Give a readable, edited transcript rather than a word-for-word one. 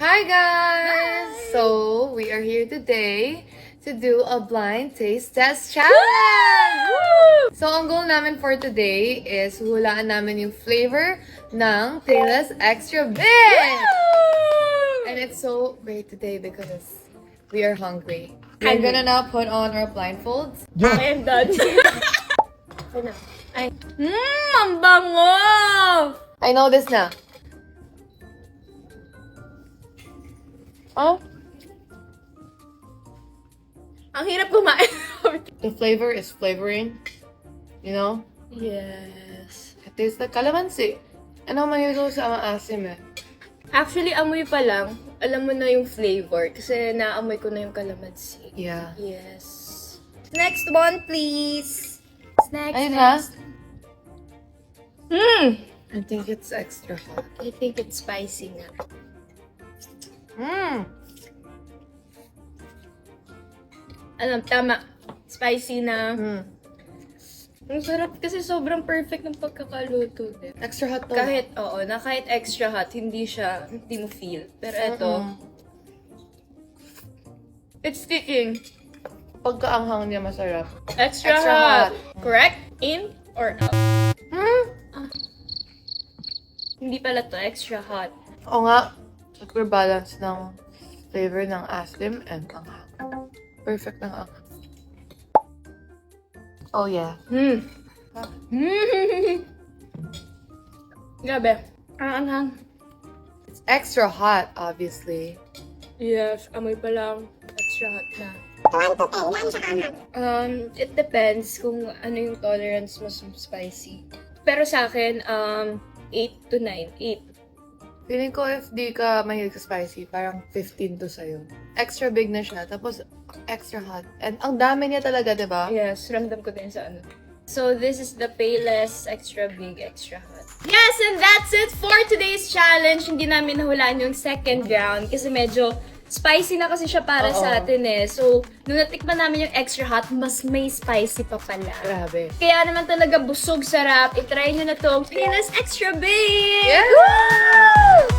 Hi guys! So, we are here today to do a blind taste test challenge! Woo! So, ang goal namin for today is hulaan namin yung flavor ng Payless Extra Big! And it's so great today because we are hungry. I'm gonna now put on our blindfolds. I am done. Ang bango! I know this na. Oh, Ang hirap kumain. the flavor is flavoring. You know? Yes. It tastes like calamansi. Ano man yung sa maasim eh. Actually, amoy pa lang, alam mo na yung flavor kasi naamoy ko na yung calamansi. Yeah. Yes. Next one, please. Next. Ayun na. I I think it's extra hot. think it's spicy nga. Alam, tama. Spicy na. Ang sarap kasi sobrang perfect ng pagkakaluto. Extra hot to. Kahit extra hot, hindi mo feel. Pero ito, it's sticking. Pagkaanghang niya masarap. Extra Extra hot. hot. Correct? In or out? Hindi pala to extra hot. Oo nga. Super balance ng flavor ng asim and anghang. Perfect ng anghang. Oh yeah. Grabe. Ang anghang. It's extra hot, obviously. Yes, amoy pa lang. Extra hot na. It depends kung ano yung tolerance mo sa spicy. Pero sa akin, 8 to 9. 8. Feeling ko if di ka mahilig sa spicy, parang 15 to sa'yo. Extra big na siya, tapos extra hot. And ang dami niya talaga, di ba? Yes, ramdam ko din sa ano. So, this is the Payless Extra Big, Extra Hot. Yes, and that's it for today's challenge. Hindi namin nahulaan yung second round kasi medyo spicy na kasi siya para sa atin eh. So, nung natikman namin yung extra hot, mas may spicy pa pala. Grabe. Kaya naman talaga busog sarap. I-try nyo na tong Payless Extra Big! Yeah! Woo!